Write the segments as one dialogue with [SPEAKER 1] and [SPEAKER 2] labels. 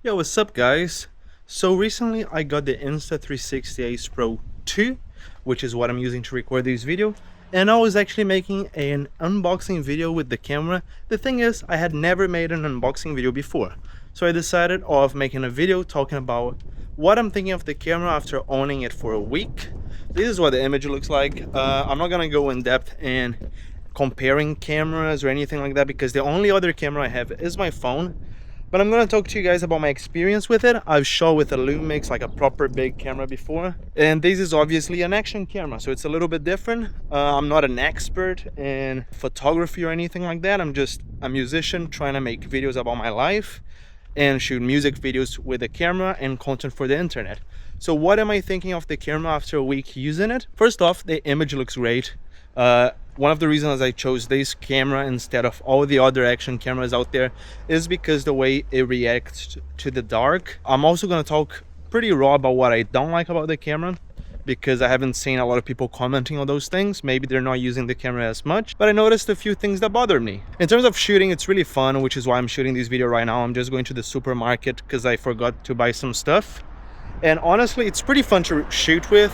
[SPEAKER 1] Yo, what's up guys? So recently I got the Insta360 Ace Pro 2, which is what I'm using to record this video, and I was actually making an unboxing video with the camera. The thing is, I had never made an unboxing video before, so I decided of making a video talking about what I'm thinking of the camera after owning it for a week. This is what the image looks like. I'm not gonna go in depth in comparing cameras or anything like that because the only other camera I have is my phone. But I'm gonna talk to you guys about my experience with it. I've shot with a Lumix, like a proper big camera before, and this is obviously an action camera, so it's a little bit different. I'm not an expert in photography or anything like that. I'm just a musician trying to make videos about my life and shoot music videos with a camera and content for the internet. So what am I thinking of the camera after a week using it? First off, the image looks great. One of the reasons I chose this camera instead of all the other action cameras out there is because the way it reacts to the dark. I'm also going to talk pretty raw about what I don't like about the camera, because I haven't seen a lot of people commenting on those things. Maybe they're not using the camera as much, but I noticed a few things that bothered me. In terms of shooting, it's really fun, which is why I'm shooting this video right now. I'm just going to the supermarket because I forgot to buy some stuff. And honestly, it's pretty fun to shoot with,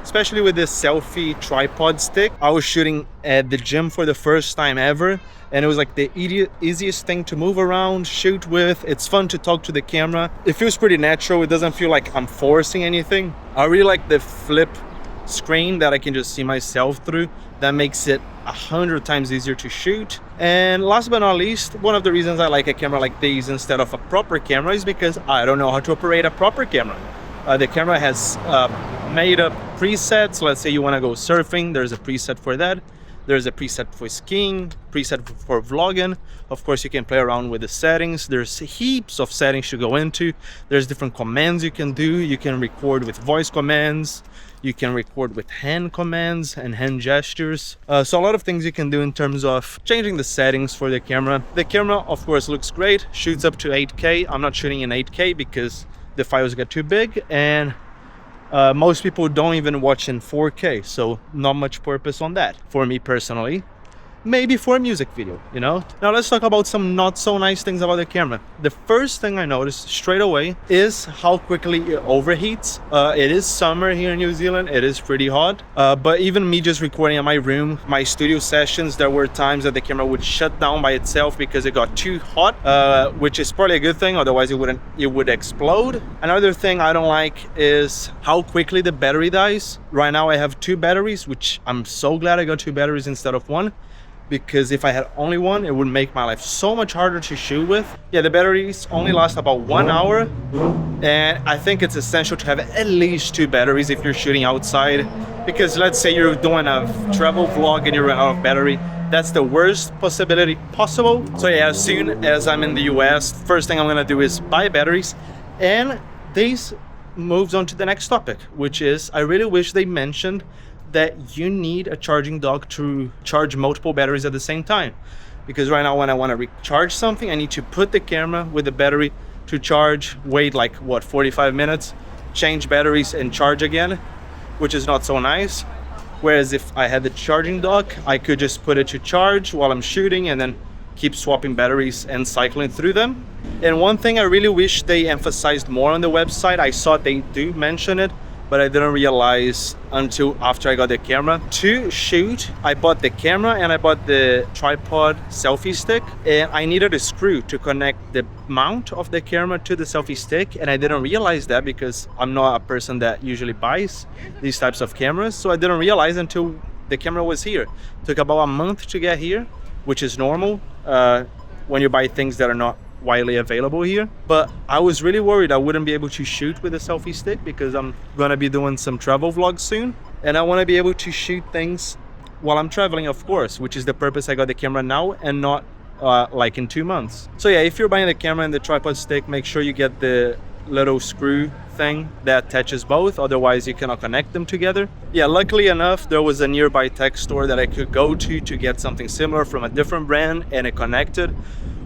[SPEAKER 1] especially with this selfie tripod stick. I was shooting at the gym for the first time ever, and it was like the easiest thing to move around, shoot with. It's fun to talk to the camera. It feels pretty natural. It doesn't feel like I'm forcing anything. I really like the flip screen that I can just see myself through. That makes it 100 times easier to shoot. And last but not least, one of the reasons I like a camera like this instead of a proper camera is because I don't know how to operate a proper camera. The camera has made up presets. Let's say you want to go surfing, there's a preset for that. There's a preset for skiing, preset for vlogging. Of course, you can play around with the settings. There's heaps of settings to go into. There's different commands you can do. You can record with voice commands. You can record with hand commands and hand gestures. So a lot of things you can do in terms of changing the settings for the camera. The camera, of course, looks great. Shoots up to 8K. I'm not shooting in 8K because the files get too big, and most people don't even watch in 4K, so not much purpose on that for me personally. Maybe for a music video, you know? Now let's talk about some not so nice things about the camera. The first thing I noticed straight away is how quickly it overheats. It is summer here in New Zealand, it is pretty hot, but even me just recording in my room, my studio sessions, there were times that the camera would shut down by itself because it got too hot, which is probably a good thing, otherwise it would explode. Another thing I don't like is how quickly the battery dies. Right now I have 2 batteries, which I'm so glad I got 2 batteries instead of 1. Because if I had only 1, it would make my life so much harder to shoot with. Yeah, the batteries only last about 1 hour, and I think it's essential to have at least 2 batteries if you're shooting outside, because let's say you're doing a travel vlog and you run out of battery. That's the worst possibility possible. So yeah, as soon as I'm in the US, first thing I'm gonna do is buy batteries. And this moves on to the next topic, which is I really wish they mentioned that you need a charging dock to charge multiple batteries at the same time. Because right now when I want to recharge something, I need to put the camera with the battery to charge, wait like what, 45 minutes, change batteries and charge again, which is not so nice. Whereas if I had the charging dock, I could just put it to charge while I'm shooting and then keep swapping batteries and cycling through them. And one thing I really wish they emphasized more on the website, I saw they do mention it, but I didn't realize until after I got the camera. To shoot, I bought the camera and I bought the tripod selfie stick, and I needed a screw to connect the mount of the camera to the selfie stick, and I didn't realize that because I'm not a person that usually buys these types of cameras, so I didn't realize until the camera was here. It took about a month to get here, which is normal when you buy things that are not widely available here. But I was really worried I wouldn't be able to shoot with a selfie stick because I'm gonna be doing some travel vlogs soon, and I want to be able to shoot things while I'm traveling, of course, which is the purpose I got the camera now and not like in 2 months. So yeah, if you're buying the camera and the tripod stick, make sure you get the little screw thing that attaches both, otherwise you cannot connect them together. Yeah, luckily enough, there was a nearby tech store that I could go to get something similar from a different brand, and it connected.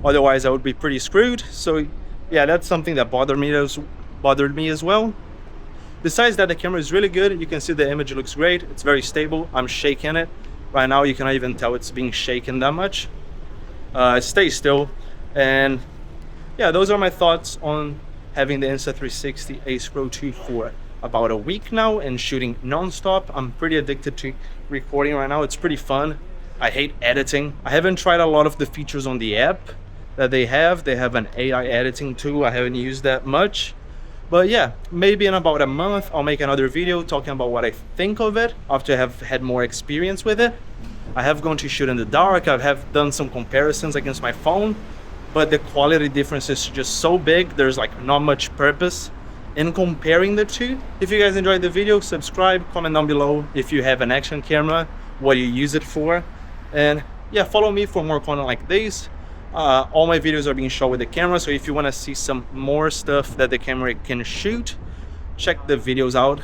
[SPEAKER 1] Otherwise I would be pretty screwed. So yeah, that's something that bothered me as well. Besides that, the camera is really good. You can see the image looks great. It's very stable. I'm shaking it right now. You cannot even tell it's being shaken that much. It stays still, and yeah, those are my thoughts on having the Insta360 Ace Pro 2 for about a week now and shooting non-stop. I'm pretty addicted to recording right now. It's pretty fun. I hate editing. I haven't tried a lot of the features on the app that they have. They have an AI editing tool. I haven't used that much. But yeah, maybe in about a month, I'll make another video talking about what I think of it after I have had more experience with it. I have gone to shoot in the dark. I have done some comparisons against my phone, but the quality difference is just so big. There's like not much purpose in comparing the two. If you guys enjoyed the video, subscribe, comment down below if you have an action camera, what you use it for. And yeah, follow me for more content like this. All my videos are being shot with the camera, so if you want to see some more stuff that the camera can shoot, check the videos out.